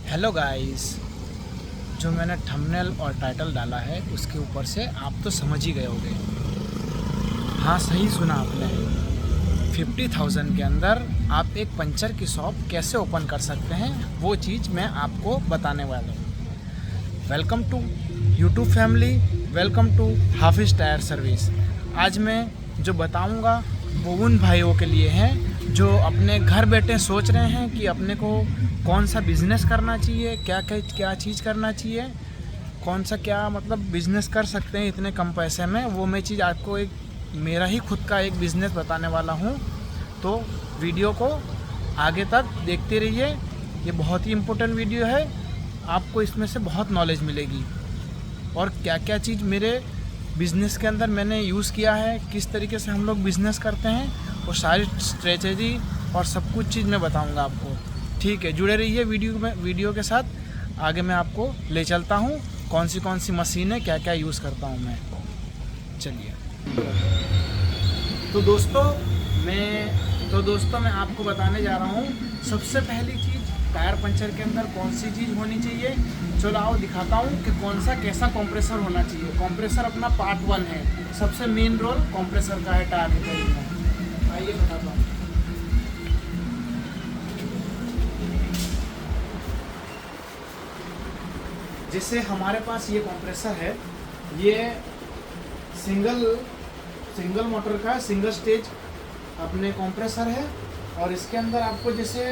Hello guys, जो मैंने thumbnail और टाइटल डाला है उसके ऊपर से आप तो समझ ही गए होंगे। हाँ, सही सुना आपने। 50,000 के अंदर आप एक पंचर की शॉप कैसे ओपन कर सकते हैं, वो चीज़ मैं आपको बताने वाला हूँ। Welcome to YouTube family, welcome to Hafiz tyre service. आज मैं जो बताऊँगा वो उन भाइयों के लिए हैं जो अपने घर बैठे सोच रहे हैं कि अपने को कौन सा बिज़नेस करना चाहिए, क्या चीज़ करना चाहिए, कौन सा क्या मतलब बिज़नेस कर सकते हैं इतने कम पैसे में। वो मैं चीज़ आपको एक मेरा ही खुद का एक बिज़नेस बताने वाला हूँ। तो वीडियो को आगे तक देखते रहिए, ये बहुत ही इम्पोर्टेंट वीडियो है। आपको इसमें से बहुत नॉलेज मिलेगी और क्या क्या चीज़ मेरे बिज़नेस के अंदर मैंने यूज़ किया है, किस तरीके से हम लोग बिज़नेस करते हैं, वो सारी स्ट्रेटेजी और सब कुछ चीज़ मैं बताऊंगा आपको। ठीक है, जुड़े रहिए वीडियो के साथ। आगे मैं आपको ले चलता हूँ कौन सी मशीनें क्या क्या यूज़ करता हूँ मैं। चलिए। तो दोस्तों मैं आपको बताने जा रहा हूँ सबसे पहली चीज़ टायर पंचर के अंदर कौन सी चीज़ होनी चाहिए। चलो आओ दिखाता हूँ कि कौन सा कैसा कंप्रेसर होना चाहिए। कंप्रेसर अपना पार्ट 1 है, सबसे मेन रोल कंप्रेसर का है टायर रिपेयरिंग में। आइए बताता हूँ। जैसे हमारे पास ये कंप्रेसर है, ये सिंगल मोटर का सिंगल स्टेज अपने कंप्रेसर है। और इसके अंदर आपको जैसे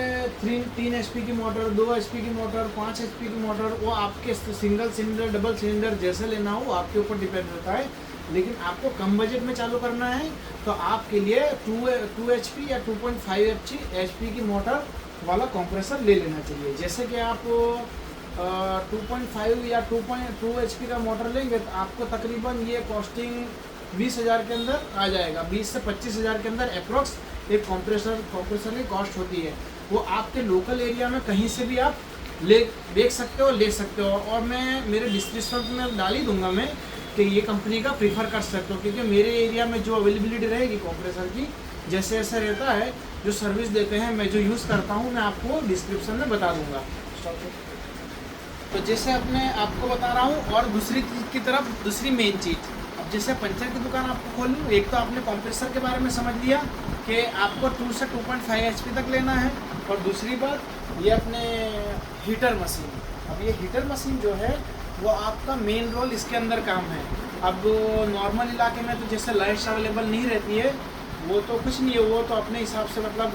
3 HP की मोटर, 2 HP की मोटर, 5 HP की मोटर, वो आपके सिंगल सिलेंडर डबल सिलेंडर जैसे लेना हो आपके ऊपर डिपेंड होता है। लेकिन आपको कम बजट में चालू करना है तो आपके लिए 2 HP या 2.5 HP की मोटर वाला कंप्रेसर ले लेना चाहिए। जैसे कि आप 2.5 या 2 HP का मोटर लेंगे तो आपको तकरीबन ये कॉस्टिंग 20,000 के अंदर आ जाएगा। 20 से 25,000 के अंदर अप्रोक्स एक कंप्रेसर की कॉस्ट होती है। वो आपके लोकल एरिया में कहीं से भी आप देख सकते हो, ले सकते हो। और मैं मेरे डिस्क्रिप्शन में डाल ही दूंगा मैं कि ये कंपनी का प्रीफर कर सकते हो, क्योंकि मेरे एरिया में जो अवेलेबिलिटी रहेगी कंप्रेसर की जैसे ऐसा रहता है, जो सर्विस देते हैं, मैं जो यूज़ करता हूँ, मैं आपको डिस्क्रिप्शन में बता दूँगा। तो जैसे अपने आपको बता रहा हूँ। और दूसरी चीज़ की तरफ, दूसरी मेन चीज़, अब जैसे पंचर की दुकान आपको खोलनी, एक तो आपने कंप्रेसर के बारे में समझ लिया कि आपको 2 से 2.5 HP तक लेना है। और दूसरी बात, ये अपने हीटर मशीन। अब ये हीटर मशीन जो है वो आपका मेन रोल इसके अंदर काम है। अब नॉर्मल इलाके में तो जैसे लाइट्स अवेलेबल नहीं रहती है, वो तो कुछ नहीं है, वो तो अपने हिसाब से मतलब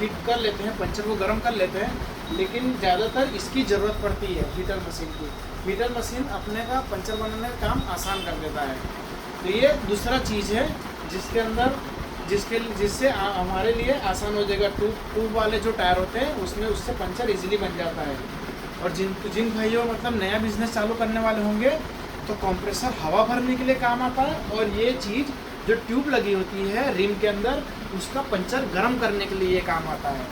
हीट कर लेते हैं, पंचर को गर्म कर लेते हैं। लेकिन ज़्यादातर इसकी ज़रूरत पड़ती है हीटर मशीन की। हीटर मशीन अपने का पंचर बनाने का काम आसान कर देता है। तो ये दूसरा चीज़ है जिससे हमारे लिए आसान हो जाएगा। ट्यूब वाले जो टायर होते हैं उससे पंचर इजीली बन जाता है। और जिन भाइयों मतलब नया बिजनेस चालू करने वाले होंगे तो कंप्रेसर हवा भरने के लिए काम आता है। और ये चीज़ जो ट्यूब लगी होती है रिम के अंदर, उसका पंचर गर्म करने के लिए ये काम आता है।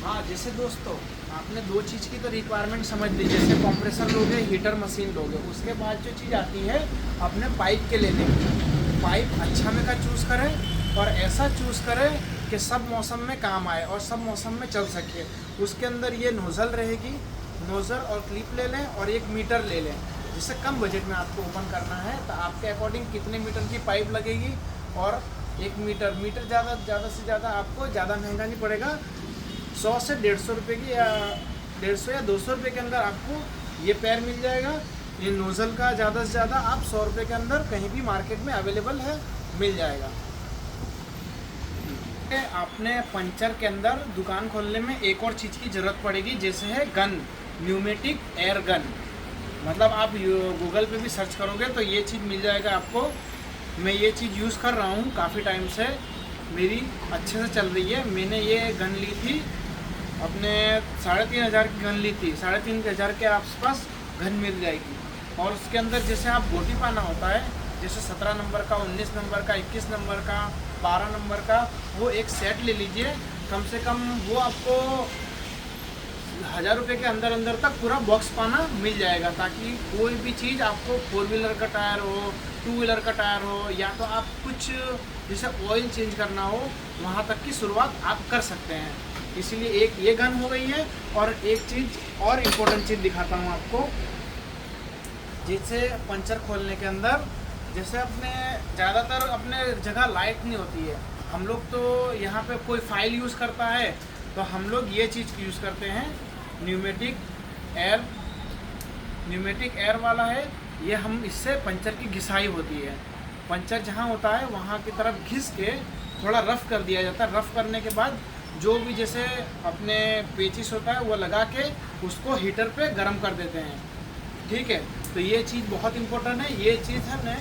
हाँ, जैसे दोस्तों आपने 2 चीज़ की तो रिक्वायरमेंट समझ ली, जैसे कंप्रेसर लोगे, हीटर मशीन लोगे। उसके बाद जो चीज़ आती है अपने पाइप के लेने की। पाइप अच्छा में का चूज़ करें और ऐसा चूज़ करें कि सब मौसम में काम आए और सब मौसम में चल सके। उसके अंदर ये नोज़ल रहेगी, नोज़ल और क्लिप ले लें और एक मीटर ले लें। जिससे कम बजट में आपको ओपन करना है तो आपके अकॉर्डिंग कितने मीटर की पाइप लगेगी। और एक मीटर ज़्यादा से ज़्यादा आपको ज़्यादा महंगा नहीं पड़ेगा। 100 से 150 रुपये की या 150 या 200 रुपये के अंदर आपको ये पैर मिल जाएगा। ये नोज़ल का ज़्यादा से ज़्यादा आप 100 रुपये के अंदर कहीं भी मार्केट में अवेलेबल है, मिल जाएगा। आपने पंचर के अंदर दुकान खोलने में एक और चीज़ की ज़रूरत पड़ेगी, जैसे है गन, न्यूमेटिक एयर गन। मतलब आप गूगल पे भी सर्च करोगे तो ये चीज़ मिल जाएगा आपको। मैं ये चीज़ यूज़ कर रहा हूँ काफ़ी टाइम से, मेरी अच्छे से चल रही है। मैंने ये गन ली थी अपने 3,500 की गन ली थी। 3,500 के आसपास गन मिल जाएगी। और उसके अंदर जैसे आप गोटी पाना होता है, जैसे 17 नंबर का, 19 नंबर का, 21 नंबर का, 12 नंबर का, वो एक सेट ले लीजिए। कम से कम वो आपको 1,000 रुपये के अंदर तक पूरा बॉक्स पाना मिल जाएगा, ताकि कोई भी चीज़ आपको 4 व्हीलर का टायर हो, 2 व्हीलर का टायर हो, या तो आप कुछ जैसे ऑयल चेंज करना हो वहाँ तक की शुरुआत आप कर सकते हैं। इसीलिए एक ये गन हो गई है। और एक चीज़ और इम्पोर्टेंट चीज़ दिखाता हूँ आपको, जिससे पंचर खोलने के अंदर जैसे अपने ज़्यादातर अपने जगह लाइट नहीं होती है, हम लोग तो यहाँ पे कोई फाइल यूज़ करता है तो हम लोग ये चीज़ यूज़ करते हैं, न्यूमेटिक एयर वाला है ये। हम इससे पंचर की घिसाई होती है, पंचर जहाँ होता है वहाँ की तरफ घिस के थोड़ा रफ़ कर दिया जाता है। रफ़ करने के बाद जो भी जैसे अपने पेचिस होता है वो लगा के उसको हीटर पे गर्म कर देते हैं, ठीक है। तो ये चीज़ बहुत इम्पोर्टेंट है। ये चीज़ हमने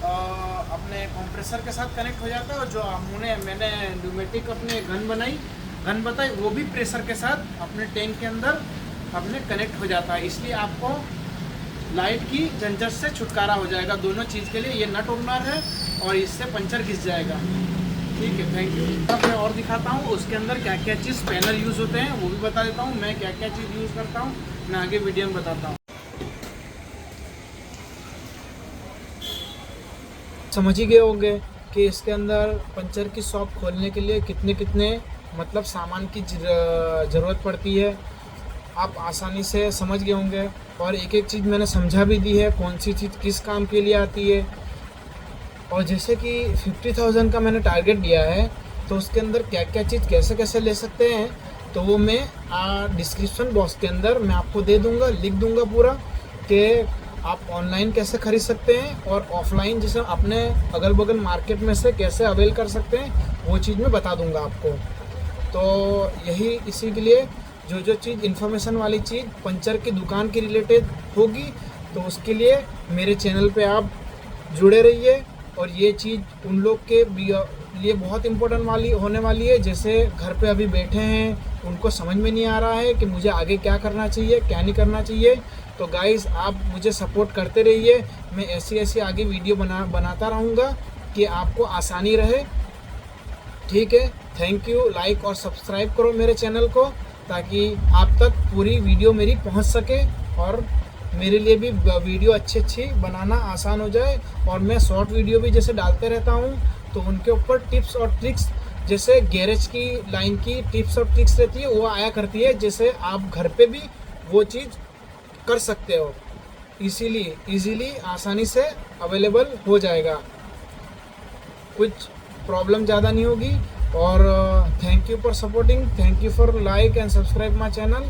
अपने कंप्रेसर के साथ कनेक्ट हो जाता है, और जो मैंने न्यूमेटिक अपने गन बताई वो भी प्रेशर के साथ अपने टैंक के अंदर अपने कनेक्ट हो जाता है। इसलिए आपको लाइट की झंझट से छुटकारा हो जाएगा दोनों चीज़ के लिए। ये नट ओपनर है और इससे पंचर घिस जाएगा, ठीक है। Thank you. अब मैं और दिखाता हूँ उसके अंदर क्या क्या चीज़ पैनल यूज़ होते हैं, वो भी बता देता हूँ। मैं क्या क्या चीज़ यूज़ करता हूँ मैं आगे वीडियो में बताता हूँ। समझ ही गए होंगे कि इसके अंदर पंचर की शॉप खोलने के लिए कितने कितने मतलब सामान की ज़रूरत पड़ती है, आप आसानी से समझ गए होंगे। और एक एक चीज़ मैंने समझा भी दी है कौन सी चीज़ किस काम के लिए आती है। और जैसे कि 50,000 का मैंने टारगेट दिया है तो उसके अंदर क्या क्या चीज़ कैसे कैसे ले सकते हैं तो वो मैं डिस्क्रिप्शन बॉक्स के अंदर मैं आपको दे दूँगा, लिख दूँगा पूरा कि आप ऑनलाइन कैसे ख़रीद सकते हैं और ऑफ़लाइन जैसे अपने अगल बगल मार्केट में से कैसे अवेल कर सकते हैं वो चीज़ मैं बता दूंगा आपको। तो यही इसी के लिए जो चीज़ इन्फॉर्मेशन वाली चीज़ पंचर की दुकान के रिलेटेड होगी तो उसके लिए मेरे चैनल पे आप जुड़े रहिए। और ये चीज़ उन लोग के लिए बहुत इम्पोर्टेंट होने वाली है, जैसे घर पे अभी बैठे हैं उनको समझ में नहीं आ रहा है कि मुझे आगे क्या करना चाहिए क्या नहीं करना चाहिए। तो गाइज़ आप मुझे सपोर्ट करते रहिए, मैं ऐसी आगे वीडियो बनाता रहूँगा कि आपको आसानी रहे, ठीक है। Thank you. लाइक और सब्सक्राइब करो मेरे चैनल को ताकि आप तक पूरी वीडियो मेरी पहुंच सके और मेरे लिए भी वीडियो अच्छी बनाना आसान हो जाए। और मैं शॉर्ट वीडियो भी जैसे डालते रहता हूं तो उनके ऊपर टिप्स और ट्रिक्स जैसे गैरेज की लाइन की टिप्स और ट्रिक्स रहती है वो आया करती है, जैसे आप घर पे भी वो चीज़ कर सकते हो, इजीली आसानी से अवेलेबल हो जाएगा, कुछ प्रॉब्लम ज़्यादा नहीं होगी। और thank you for supporting, thank you for like and subscribe my channel.